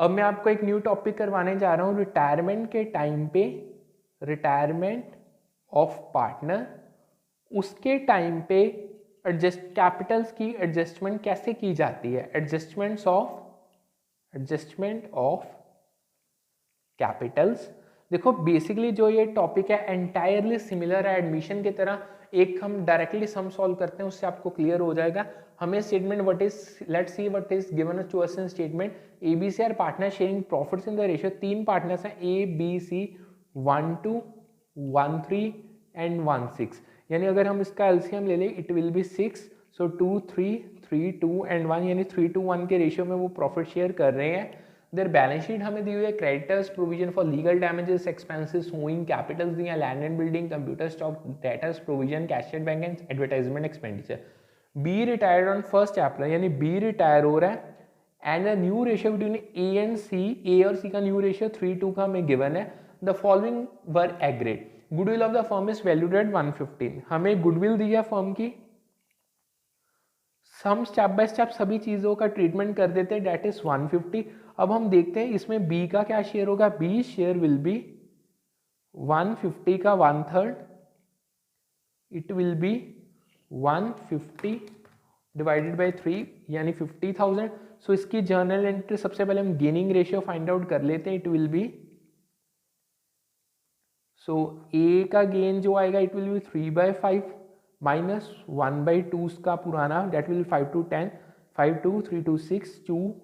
अब मैं आपको एक न्यू टॉपिक करवाने जा रहा हूँ रिटायरमेंट के टाइम पे, रिटायरमेंट ऑफ पार्टनर, उसके टाइम पे एडजस्ट कैपिटल्स की एडजस्टमेंट कैसे की जाती है, एडजस्टमेंट ऑफ कैपिटल्स। देखो बेसिकली जो ये टॉपिक है एंटायरली सिमिलर है एडमिशन की तरह, एक हम डायरेक्टली सम सॉल्व करते हैं उससे आपको क्लियर हो जाएगा। हमें statement what is, let's see what is given to us in statement, ABC are partner sharing profits in the ratio, तीन पार्टनर्स हैं ए बी सी 1:2, 1:3 एंड 1:6, यानी अगर हम इसका एलसीएम ले लें it will B 6, so 2, 3, 3, 2 and 1, यानी 3:1 के रेशियो में वो प्रॉफिट शेयर कर रहे हैं। देयर बैलेंस शीट हमें दी हुई है, creditors provision for legal damages expenses owing capitals दी हैं, land and building, computer stock, debtors provision, cash at bank and advertisement expenditure. B retired on 1st April, यानी बी रिटायर हो रहा है and a new ratio between A and C, A और C का new ratio 3:2 का हमें given है। The following were agreed, goodwill of the firm is valued at 115, हमें गुडविल दी है फर्म की, हम स्टेप बाय स्टेप सभी चीज़ों का ट्रीटमेंट कर देते हैं, डेट इज 150। अब हम देखते हैं इसमें बी का क्या शेयर होगा, बी शेयर विल बी 150 का 1/3, it will B 150 divided by 3 यानी 50,000। सो इसकी जर्नल एंट्री सबसे पहले हम गेनिंग रेशियो फाइंड आउट कर लेते हैं, it will B, so A का गेन जो आएगा इट विल बी 3/5 माइनस 1/2 का पुराना, date will 5 to 10, 5 2 3 2 6 2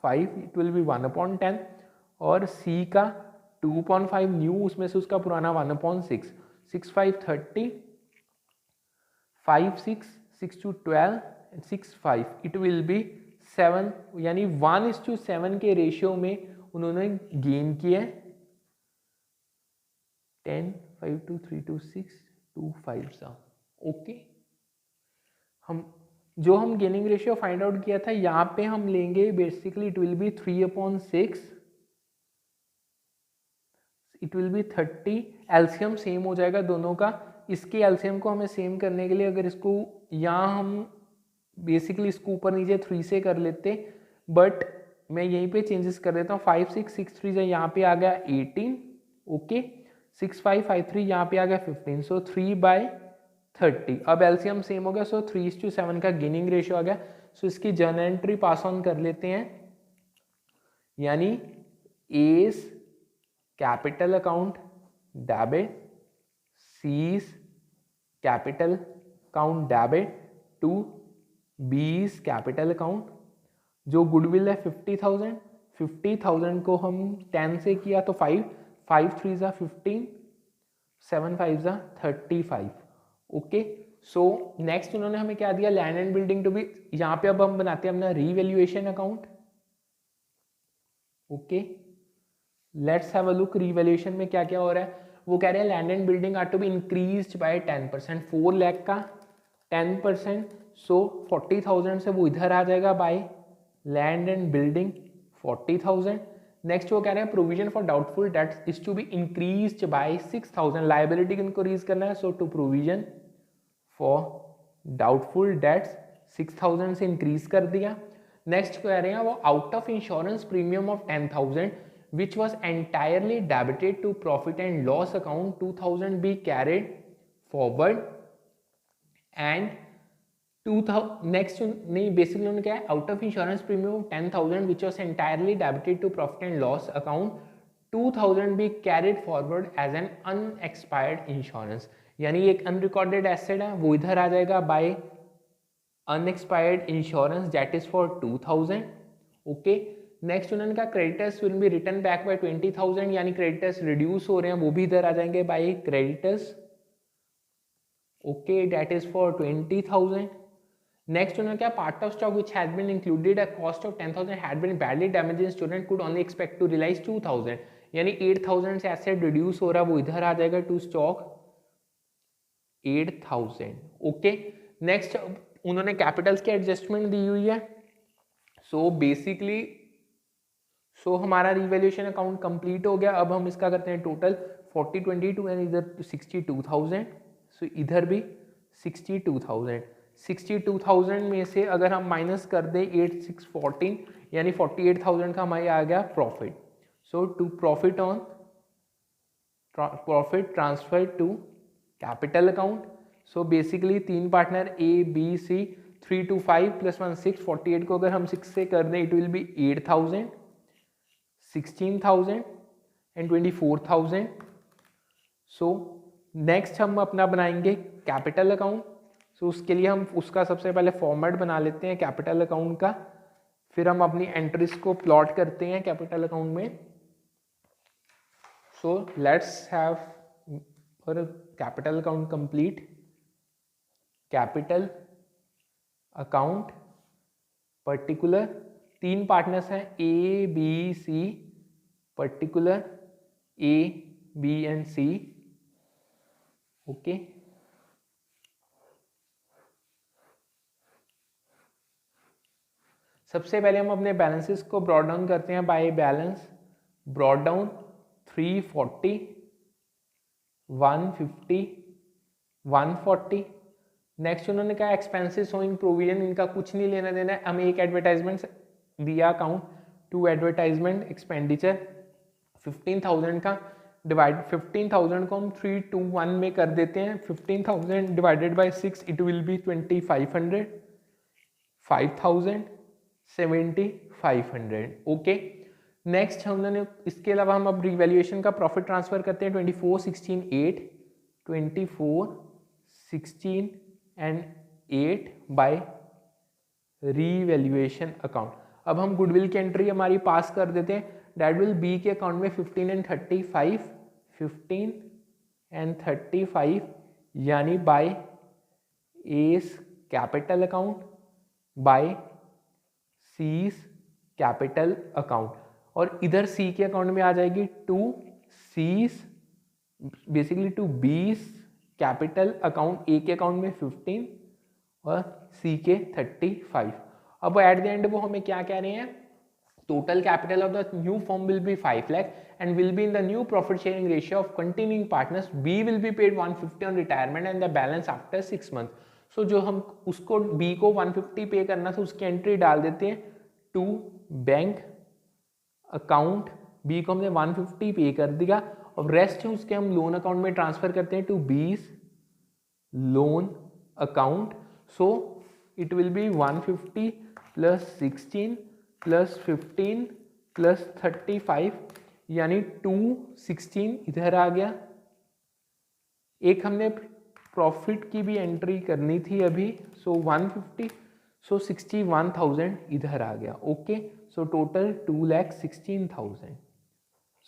5, it will B 1/10, और सी का 2.5 न्यू, उसमें से उसका पुराना 1/6, 6 5 30, 5 6 6 2 12 and 6 5, इट विल बी 7, यानी 1:7 के रेशियो में उन्होंने गेन किया 10 5 2 3 2 6 2 5 सा। ओके, हम गेनिंग रेशियो फाइंड आउट किया था यहाँ पे हम लेंगे basically it will B 3/6, it will B 30, LCM same हो जाएगा दोनों का। इसके एलसीएम को हमें सेम करने के लिए अगर इसको यहाँ हम बेसिकली इसको ऊपर नीचे 3 से कर लेते, बट मैं यहीं पे चेंजेस कर देता हूँ, 5 6 6 3 से यहाँ पे आ गया 18, ओके, 6 5 5 3 यहाँ पे आ गया 15, सो 3/30। अब एलसीएम सेम हो गया, सो 3:7 का गेनिंग रेशियो आ गया। सो इसकी जर्नल एंट्री पास ऑन कर लेते हैं, यानी as capital account debit, C's capital account debit to B's capital account. जो गुडविल है 50,000, 50,000 को हम 10 से किया तो 5 5 3 ज़ा 15, 7 5 ज़ा 35, ओके। सो नेक्स्ट उन्होंने हमें क्या दिया, land and building to be, यहाँ पे अब हम बनाते हैं अपना revaluation account, okay. Let's have a look revaluation में क्या क्या हो रहा है। वो कह रहे हैं land and building are to be increased by 10%, 4 lakh का 10%, सो 40,000 से वो इधर आ जाएगा by land and building 40,000। Next वो कह रहे हैं provision for doubtful debts is to be increased by 6,000, liability को इंक्रीज करना है, so to provision for doubtful debts 6,000 से इंक्रीज कर दिया। नेक्स्ट कह रहे हैं वो out of insurance premium of 10,000 which was entirely debited to profit and loss account, 2,000 be carried forward and 2,000 next नहीं बेसिकली उन्होंने क्या है, out of insurance premium 10,000 which was entirely debited to profit and loss account, 2,000 be carried forward as an unexpired insurance, यानी एक unrecorded asset है वो इधर आ जाएगा by unexpired insurance that is for 2,000, okay. Next उन्होंने कहा creditors will be return back by 20,000, यानी क्रेडिटर्स रिड्यूस हो रहे हैं वो भी इधर आ जाएंगे by creditors, okay, that is for 20,000। Next उन्होंने क्या, part of stock which had been included a cost of 10,000 had been badly damaged, student could only expect to realize 2,000, यानी 8,000 से एसेट रिड्यूस हो रहा है वो इधर आ जाएगा टू स्टॉक 8,000, ओके। नेक्स्ट उन्होंने कैपिटल्स की एडजस्टमेंट दी हुई है, सो बेसिकली हमारा रिवैल्यूएशन अकाउंट कंप्लीट हो गया। अब हम इसका करते हैं टोटल 40 22 एंड इधर 62,000, सो इधर भी 62,000 में से अगर हम माइनस कर दें 8 6 14, यानी 48,000 का हमारे आ गया profit. So to profit transfer to capital account. So basically 3 partner A B C 3 2 5 + 1 6, 48 को अगर हम 6 से कर दें it will B 8,000, 16,000 and 24,000। So next हम अपना बनाएंगे कैपिटल अकाउंट। सो उसके लिए हम उसका सबसे पहले फॉर्मेट बना लेते हैं कैपिटल अकाउंट का, फिर हम अपनी एंट्रीज को प्लॉट करते हैं कैपिटल अकाउंट में। So let's have for capital account complete, capital account particular, 3 partners हैं A B C, particular A B and C। Okay, सबसे पहले हम अपने बैलेंसेस को ब्रॉड डाउन करते हैं by balance. Brought down 340, 150, 140। Next उन्होंने कहा एक्सपेंसेस शोइंग प्रोविजन, इनका कुछ नहीं लेना देना है, हमें एक एडवर्टाइजमेंट दिया अकाउंट टू एडवर्टाइजमेंट एक्सपेंडिचर 15,000 का डिवाइड 15,000 को हम 3 2 1 में कर देते हैं। 15,000 divided by 6 it will B 2,500, 5,000, 7,500। Okay, next हमने इसके अलावा हम अब रिवैल्यूएशन का प्रॉफिट ट्रांसफर करते हैं 24, 16, 8, 24, 16 एंड 8 बाय रिवैल्यूएशन अकाउंट। अब हम गुडविल की एंट्री हमारी पास कर देते हैं, दैट विल बी के अकाउंट में 15 एंड 35, 15 एंड 35 यानी by A's capital account by C's capital account. और इधर सी के अकाउंट में आ जाएगी to C's, basically to B's capital account, A के अकाउंट में 15 और सी के 35। अब एट द एंड वो हमें क्या कह रहे हैं, total capital of the new firm will be 5 lakh and will be in the new profit sharing ratio of continuing partners. B will be paid 150 on retirement and the balance after 6 month. So जो हम उसको B को 150 पे करना था उसकी entry डाल देते हैं टू बैंक अकाउंट, बी को हमने 150 पे कर दिया और रेस्ट है उसके हम लोन अकाउंट में ट्रांसफर करते हैं टू बीस loan account. So it will B 150 plus 16 plus 15 plus 35 यानी 216 इधर आ गया। एक हमने प्रॉफिट की भी एंट्री करनी थी अभी, सो 150, सो 61,000 इधर आ गया। Okay, so total 2,16,000।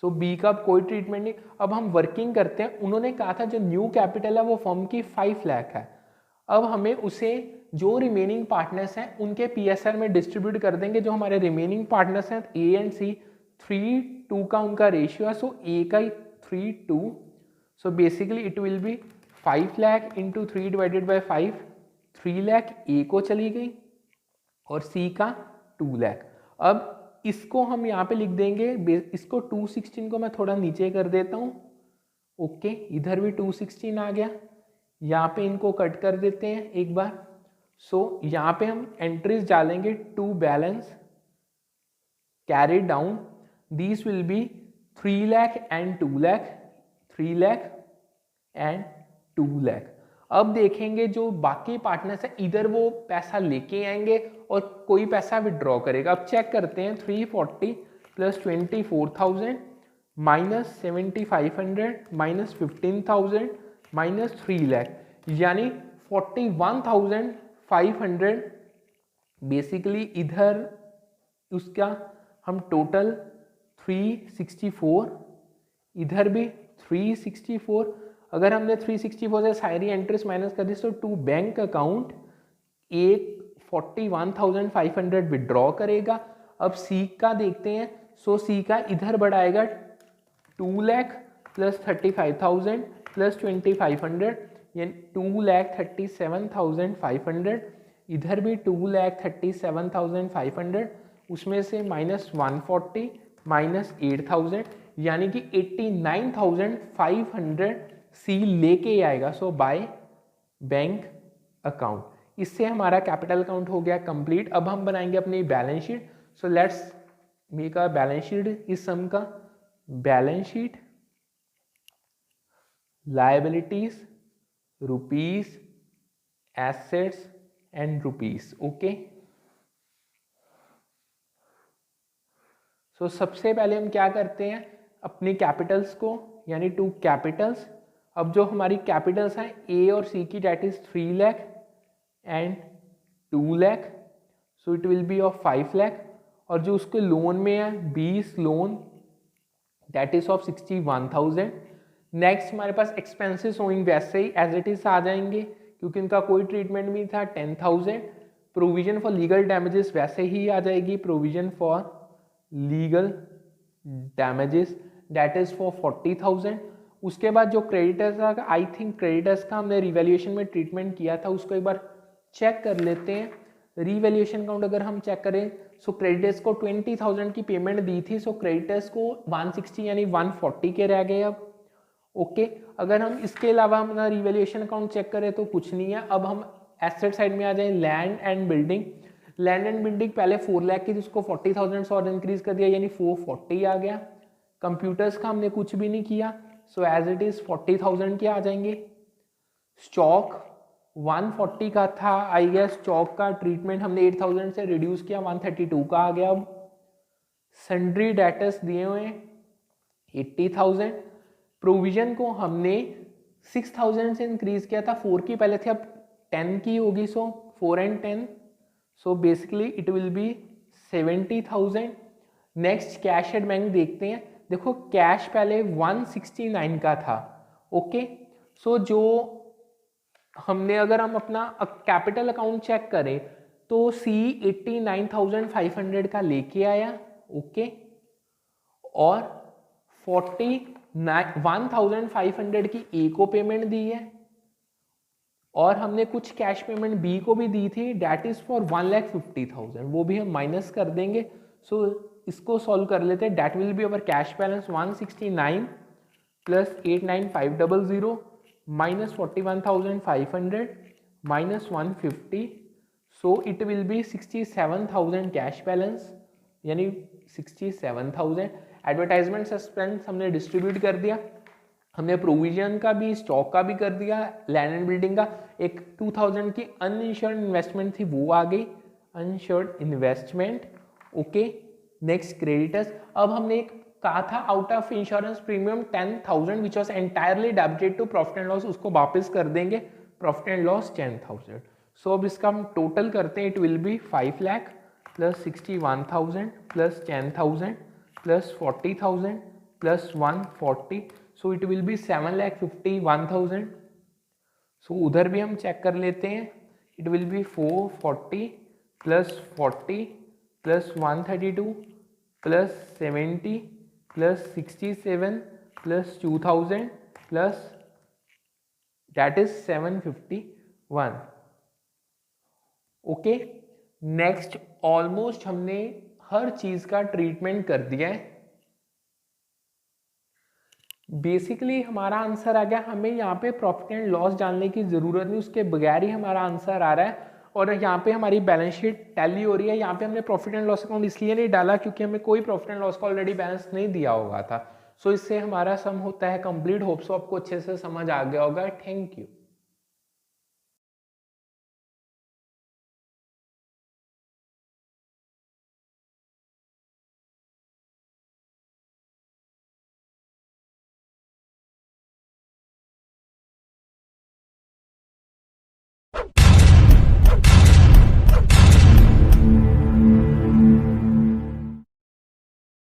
सो बी का अब कोई ट्रीटमेंट नहीं। अब हम वर्किंग करते हैं, उन्होंने कहा था जो न्यू कैपिटल है वो फर्म की 5 लाख है। अब हमें उसे जो रिमेनिंग पार्टनर्स हैं उनके पीएसआर में डिस्ट्रीब्यूट कर देंगे। जो हमारे रिमेनिंग पार्टनर्स हैं ए एंड सी 3:2 का उनका रेशियो है, सो ए का 3:2, so basically it will be 5 lakh into 3 divided by 5, 3 lakh A को चली गई और सी का 2 लाख। अब इसको हम यहाँ पे लिख देंगे, इसको 216 को मैं थोड़ा नीचे कर देता हूँ। ओके, इधर भी 216 आ गया, यहाँ पे इनको कट कर देते हैं एक बार। सो यहाँ पे हम एंट्रीज डालेंगे to balance carry down, this will be 3 lakh and 2 lakh, 3 lakh and 2 lakh. अब देखेंगे जो बाकी पार्टनर्स है इधर वो पैसा लेके आएंगे और कोई पैसा विड्रॉ करेगा। अब चेक करते हैं 340 plus 24,000 minus 7,500 minus 15,000 minus 3 lakh यानी 41,500। बेसिकली इधर उसका हम टोटल 364, इधर भी 364। अगर हमने 364 से सारी एंट्रीज माइनस कर दी तो टू बैंक अकाउंट एक 41,500 विड्रॉ करेगा। अब सी का देखते हैं, सो सी का इधर बढ़ाएगा 2 लाख प्लस 35,000 प्लस 2,500 यानी 2,37,500। इधर भी 2,37,500, उसमें से माइनस 140 माइनस 8,000 यानी कि 89,500 सी लेके आएगा। सो बाय बैंक अकाउंट। इससे हमारा कैपिटल अकाउंट हो गया कंप्लीट। अब हम बनाएंगे अपनी balance sheet. So let's make a balance sheet इस सम का. Balance sheet, liabilities, rupees, assets and rupees. okay. सो सबसे पहले हम क्या करते हैं, अपने कैपिटल्स को यानी टू कैपिटल्स. अब जो हमारी कैपिटल्स हैं ए और सी की, debt is 3 lakh and 2 lakh. So it will be of 5 lakh. और जो उसके लोन में है 20 loan, debt is of 61,000. Next हमारे पास एक्सपेंसेस ओइंग वैसे ही एज इट इज आ जाएंगे क्योंकि इनका कोई ट्रीटमेंट नहीं था, 10,000. प्रोविजन फॉर लीगल डैमेजेस वैसे ही आ जाएगी, provision for legal damages debt is for 40,000. उसके बाद जो क्रेडिटर्स का, आई थिंक क्रेडिटर्स का हमने रिवैल्यूएशन में ट्रीटमेंट किया था, उसको एक बार चेक कर लेते हैं. रिवैल्यूएशन काउंट अगर हम चेक करें, सो क्रेडिटर्स को 20,000 की पेमेंट दी थी, सो क्रेडिटर्स को 160 यानी 140 के रह गए अब. ओके. अगर हम इसके अलावा अपना रिवैल्यूएशन अकाउंट चेक करें तो कुछ नहीं है. अब हम एसेट साइड में आ जाए, land and building. Land and building पहले 4 लाख की, जिसको 40,000 से और इंक्रीज कर दिया यानी 440 आ गया. कंप्यूटर्स का हमने कुछ भी नहीं किया, सो एज इट इज 40,000 के आ जाएंगे. स्टॉक 140 का था, आई गेस स्टॉक का ट्रीटमेंट हमने 8,000 से रिड्यूस किया, 132 का आ गया. अब सन्ड्री डेटर्स दिए हुए 80,000. प्रोविजन को हमने 6,000 से इंक्रीज किया था, 4 की पहले थी, अब 10 की होगी. सो 4 and 10, so basically it will B 70,000. Next cash at bank देखते हैं. देखो कैश पहले 169 का था. ओके. सो जो हमने, अगर हम अपना कैपिटल अकाउंट चेक करें तो सी 89,500 का लेके आया. ओके. और 1,500 की ए को पेमेंट दी है और हमने कुछ कैश पेमेंट बी को भी दी थी, डेट इज फॉर 1,50,000. वो भी हम माइनस कर देंगे. सो इसको सॉल्व कर लेते हैं. Debt will be our cash balance 169 plus 89,500 minus 41,500 minus 150. So it will be 67,000 cash balance यानी 67,000. एडवर्टाइजमेंट सस्पेंस हमने डिस्ट्रीब्यूट कर दिया. हमने प्रोविजन का भी, स्टॉक का भी कर दिया. लैंड एंड बिल्डिंग का एक 2,000 की अनइंश्योर्ड इन्वेस्टमेंट थी, वो आ गई, uninsured investment. Okay. Next creditors. अब हमने एक कहा था out of insurance premium 10,000 which was entirely debited to profit and loss, उसको वापस कर देंगे. Profit and loss 10,000. सो अब इसका हम टोटल करते हैं. It will be 5 lakh plus 61,000 plus 10,000 plus 40,000 plus 140. So it will B 7,51,000. सो उधर भी हम चेक कर लेते हैं. It will B 440 plus 40 plus 132 plus 70 plus 67 plus 2,000 plus that is 751. Okay. Next almost हमने हर चीज का ट्रीटमेंट कर दिया है. बेसिकली हमारा आंसर आ गया. हमें यहाँ पे प्रॉफिट एंड लॉस जानने की जरूरत नहीं, उसके बगैर ही हमारा आंसर आ रहा है. और यहाँ पे हमारी बैलेंस शीट टैली हो रही है. यहाँ पे हमने प्रॉफिट एंड लॉस अकाउंट इसलिए नहीं डाला क्योंकि हमें कोई प्रॉफिट एंड लॉस का ऑलरेडी बैलेंस नहीं दिया होगा था. सो इससे हमारा सम होता है कंप्लीट. होप सो आपको अच्छे से समझ आ गया होगा. Thank you.